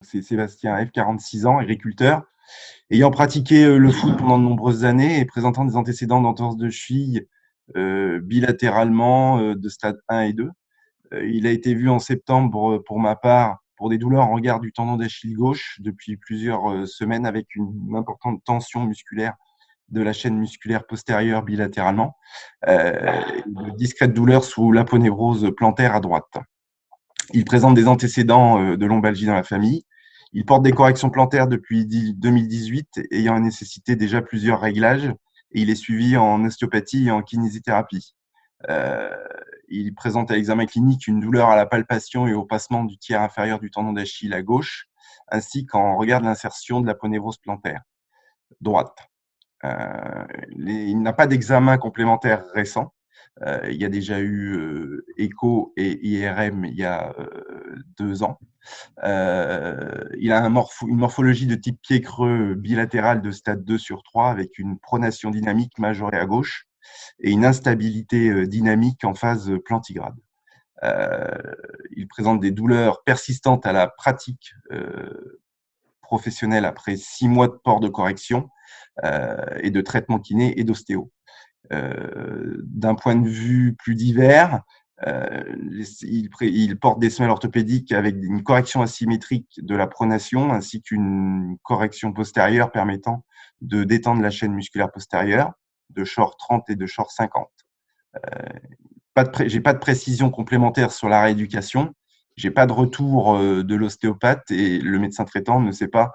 C'est Sébastien F, 46 ans, agriculteur. Ayant pratiqué le foot pendant de nombreuses années et présentant des antécédents d'entorse de cheville bilatéralement de stade 1 et 2, il a été vu en septembre pour ma part pour des douleurs en regard du tendon d'Achille gauche depuis plusieurs semaines avec une importante tension musculaire de la chaîne musculaire postérieure bilatéralement, de discrètes douleurs sous l'aponévrose plantaire à droite. Il présente des antécédents de lombalgie dans la famille. Il porte des corrections plantaires depuis 2018, ayant nécessité déjà plusieurs réglages, et il est suivi en ostéopathie et en kinésithérapie. Euh, il présente à l'examen clinique une douleur à la palpation et au passement du tiers inférieur du tendon d'Achille à gauche, ainsi qu'en regard de l'insertion de l'aponévrose plantaire droite. Il n'a pas d'examen complémentaire récent. Il y a déjà eu écho et IRM il y a 2 ans. Il a une morphologie de type pied creux bilatéral de stade 2/3 avec une pronation dynamique majorée à gauche et une instabilité dynamique en phase plantigrade. Il présente des douleurs persistantes à la pratique professionnelle après 6 mois de port de correction et de traitement kiné et d'ostéo. D'un point de vue plus divers, il porte des semelles orthopédiques avec une correction asymétrique de la pronation ainsi qu'une correction postérieure permettant de détendre la chaîne musculaire postérieure de Short 30 et de Short 50. J'ai pas de précision complémentaire sur la rééducation. J'ai pas de retour de l'ostéopathe et le médecin traitant ne sait pas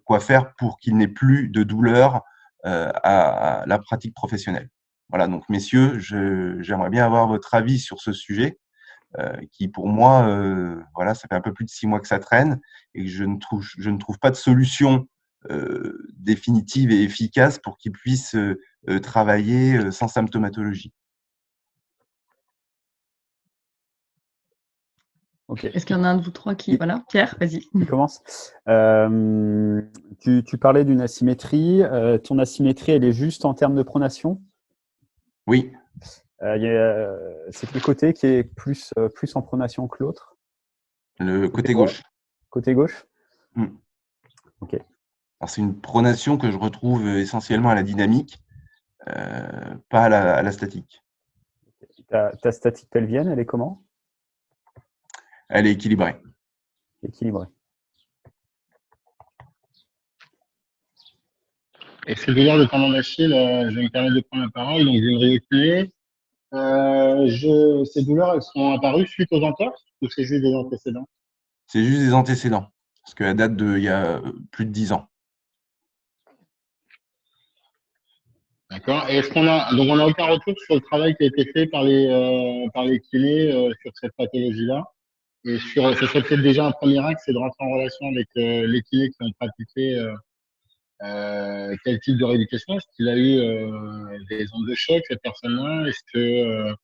quoi faire pour qu'il n'ait plus de douleur à la pratique professionnelle. Voilà, donc messieurs, j'aimerais bien avoir votre avis sur ce sujet qui, pour moi, voilà, ça fait un peu plus de 6 mois que ça traîne et que je ne trouve pas de solution définitive et efficace pour qu'il puisse travailler sans symptomatologie. Ok. Est-ce qu'il y en a un de vous trois qui… Voilà, Pierre, vas-y. Qui commence. Tu parlais d'une asymétrie. Ton asymétrie, elle est juste en termes de pronation? Oui. C'est le côté qui est plus en pronation que l'autre? Le côté gauche. Côté gauche? Ok. Alors, c'est une pronation que je retrouve essentiellement à la dynamique, pas à la statique. Ta statique pelvienne, elle est comment? Elle est équilibrée. Équilibrée. Et ces douleurs de tendon d'Achille, je vais me permettre de prendre la parole, donc j'ai une réoculée. Ces douleurs, elles sont apparues suite aux entorses ou c'est juste des antécédents? C'est juste des antécédents, parce qu'elle date d'il y a plus de 10 ans. D'accord. Et est-ce qu'on a donc on n'a aucun retour sur le travail qui a été fait par les kinés sur cette pathologie-là? Et ce serait peut-être déjà un premier axe, c'est de rentrer en relation avec les kinés qui ont pratiqué quel type de rééducation? Est-ce qu'il a eu des ondes de choc, cette personne-là? Est-ce que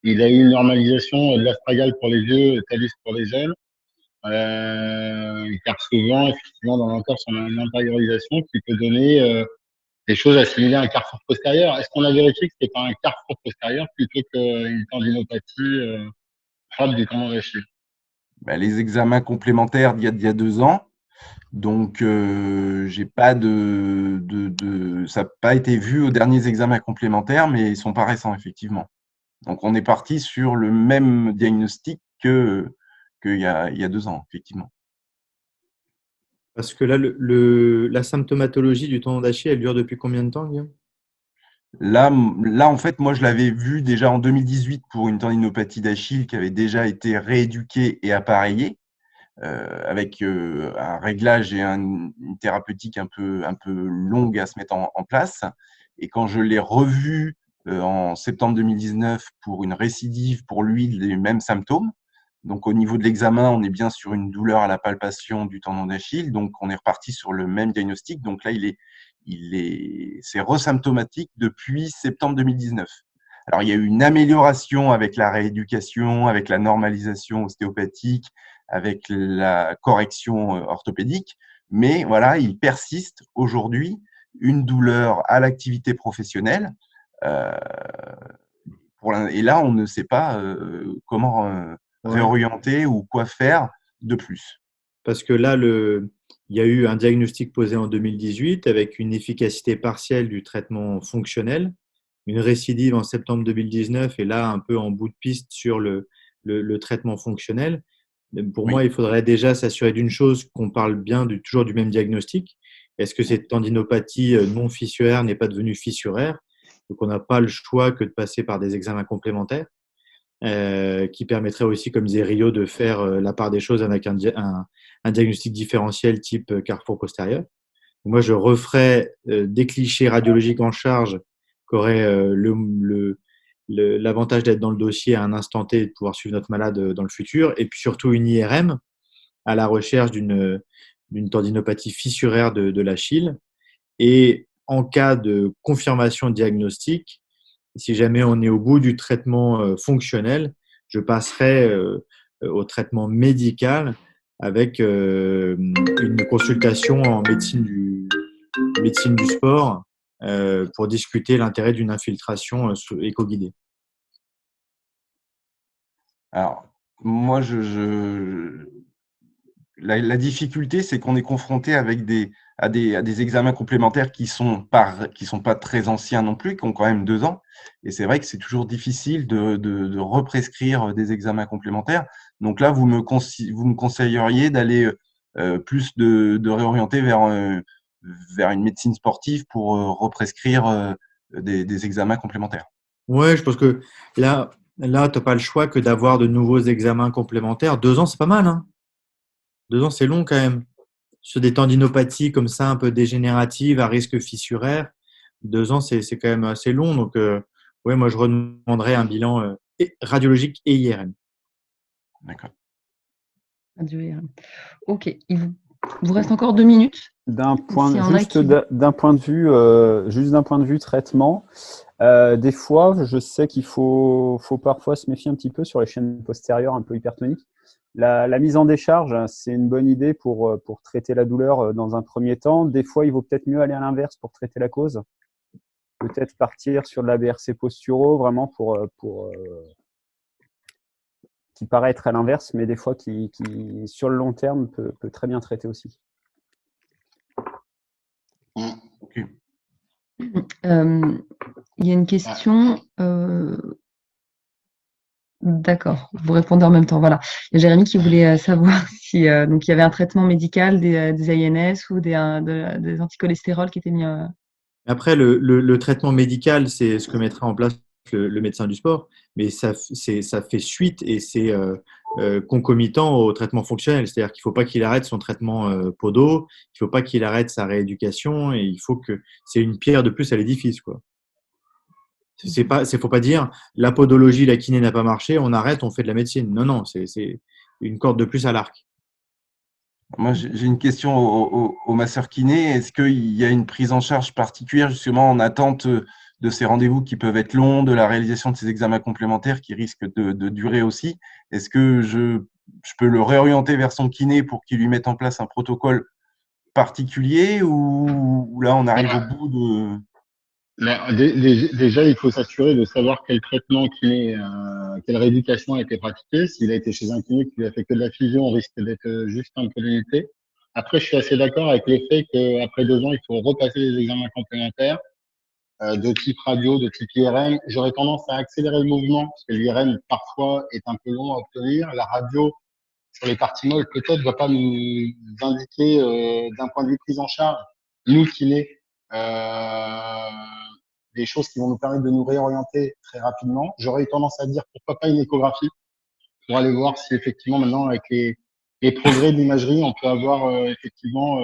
il a eu une normalisation de l'astragale pour les yeux, talus pour les ailes? Car souvent, effectivement, dans l'entorse, on a une intériorisation qui peut donner des choses assimilées à un carrefour postérieur. Est-ce qu'on a vérifié que c'était pas un carrefour postérieur plutôt qu'une tendinopathie propre du tendon d'Achille? Les examens complémentaires d'il y a 2 ans, donc j'ai pas ça n'a pas été vu aux derniers examens complémentaires, mais ils sont pas récents effectivement. Donc on est parti sur le même diagnostic qu'il y a 2 ans effectivement. Parce que là, la symptomatologie du tendon d'Achille, elle dure depuis combien de temps, Guillaume? Là, en fait, moi, je l'avais vu déjà en 2018 pour une tendinopathie d'Achille qui avait déjà été rééduquée et appareillée avec un réglage et une thérapeutique un peu longue à se mettre en place. Et quand je l'ai revu en septembre 2019 pour une récidive pour lui les mêmes symptômes, donc au niveau de l'examen, on est bien sur une douleur à la palpation du tendon d'Achille, donc on est reparti sur le même diagnostic. Donc là, c'est resymptomatique depuis septembre 2019. Alors, il y a eu une amélioration avec la rééducation, avec la normalisation ostéopathique, avec la correction orthopédique, mais voilà, il persiste aujourd'hui une douleur à l'activité professionnelle. Et là, on ne sait pas comment réorienter ou quoi faire de plus. parce que là, il y a eu un diagnostic posé en 2018 avec une efficacité partielle du traitement fonctionnel, une récidive en septembre 2019 et là, un peu en bout de piste sur le traitement fonctionnel. Pour Oui. moi, il faudrait déjà s'assurer d'une chose, qu'on parle bien toujours du même diagnostic. Est-ce que cette tendinopathie non fissuraire n'est pas devenue fissuraire? Donc, on n'a pas le choix que de passer par des examens complémentaires qui permettraient aussi, comme disait Rio, de faire la part des choses avec un diagnostic différentiel type carrefour postérieur. Moi, je referais des clichés radiologiques en charge qui auraient l'avantage d'être dans le dossier à un instant T et de pouvoir suivre notre malade dans le futur. Et puis surtout une IRM à la recherche d'une tendinopathie fissuraire de l'Achille. Et en cas de confirmation diagnostique, si jamais on est au bout du traitement fonctionnel, je passerai au traitement médical avec une consultation en médecine du sport pour discuter l'intérêt d'une infiltration éco-guidée. Alors, moi, la difficulté, c'est qu'on est confronté à des examens complémentaires qui sont pas très anciens non plus, qui ont quand même 2 ans. Et c'est vrai que c'est toujours difficile de represcrire des examens complémentaires. Donc là, vous me conseilleriez d'aller plus de réorienter vers une médecine sportive pour represcrire des examens complémentaires. Ouais, je pense que là, tu n'as pas le choix que d'avoir de nouveaux examens complémentaires. 2 ans, c'est pas mal, hein. 2 ans, c'est long quand même. Sur des tendinopathies comme ça, un peu dégénératives, à risque fissuraire, 2 ans, c'est quand même assez long. Donc, ouais, moi, je redemanderais un bilan radiologique et IRM. D'accord. Ok, vous reste encore 2 minutes. Juste d'un point de vue traitement, des fois, je sais qu'il faut parfois se méfier un petit peu sur les chaînes postérieures un peu hypertoniques. La mise en décharge, c'est une bonne idée pour traiter la douleur dans un premier temps. Des fois, il vaut peut-être mieux aller à l'inverse pour traiter la cause. Peut-être partir sur de la BRC posturo, vraiment pour qui paraît être à l'inverse, mais des fois qui sur le long terme peut très bien traiter aussi. Ok. Il y a une question. D'accord, vous répondez en même temps. Voilà. Il y a Jérémy qui voulait savoir si donc il y avait un traitement médical des INS ou des anticholestérols qui étaient mis. Après, le traitement médical, c'est ce que mettrait en place le médecin du sport, mais ça fait suite et c'est concomitant au traitement fonctionnel. C'est-à-dire qu'il ne faut pas qu'il arrête son traitement podo, il ne faut pas qu'il arrête sa rééducation et il faut que c'est une pierre de plus à l'édifice, quoi. Faut pas dire la podologie, la kiné n'a pas marché, on arrête, on fait de la médecine. Non, non, c'est une corde de plus à l'arc. Moi, j'ai une question au masseur kiné. Est-ce qu'il y a une prise en charge particulière justement en attente de ces rendez-vous qui peuvent être longs, de la réalisation de ces examens complémentaires qui risquent de durer aussi? Est-ce que je peux le réorienter vers son kiné pour qu'il lui mette en place un protocole particulier ou là, on arrive au bout de… Déjà, il faut s'assurer de savoir quel traitement quelle rééducation a été pratiquée. S'il a été chez un kiné qui lui a fait que de la physio, on risque d'être juste un peu limité. Après, je suis assez d'accord avec le fait qu'après 2 ans, il faut repasser les examens complémentaires de type radio, de type IRM. J'aurais tendance à accélérer le mouvement parce que l'IRM, parfois, est un peu long à obtenir. La radio, sur les parties molles, peut-être, va pas nous indiquer d'un point de vue prise en charge, nous kinés, des choses qui vont nous permettre de nous réorienter très rapidement. J'aurais eu tendance à dire pourquoi pas une échographie pour aller voir si effectivement maintenant avec les progrès de l'imagerie, on peut avoir effectivement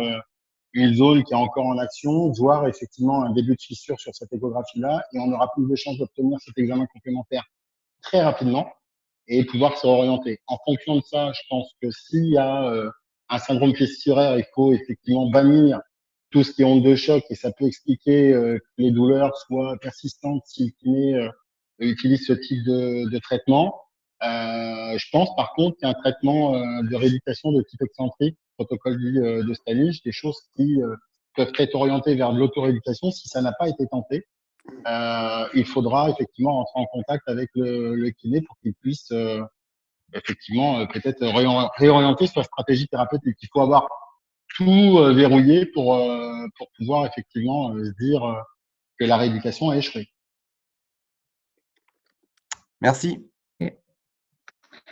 une zone qui est encore en action, voir effectivement un début de fissure sur cette échographie-là et on aura plus de chances d'obtenir cet examen complémentaire très rapidement et pouvoir se réorienter. En fonction de ça, je pense que s'il y a un syndrome fissuraire, il faut effectivement bannir tout ce qui est onde de choc et ça peut expliquer que les douleurs soient persistantes si le kiné utilise ce type de traitement. Je pense par contre qu'il y a un traitement de rééducation de type excentrique, protocole dit de Stalich, des choses qui peuvent être orientées vers de l'autorééducation si ça n'a pas été tenté. Il faudra effectivement rentrer en contact avec le kiné pour qu'il puisse effectivement, peut-être réorienter sur la stratégie thérapeutique. Il faut avoir tout verrouillé pour pouvoir effectivement se dire que la rééducation a échoué. Merci.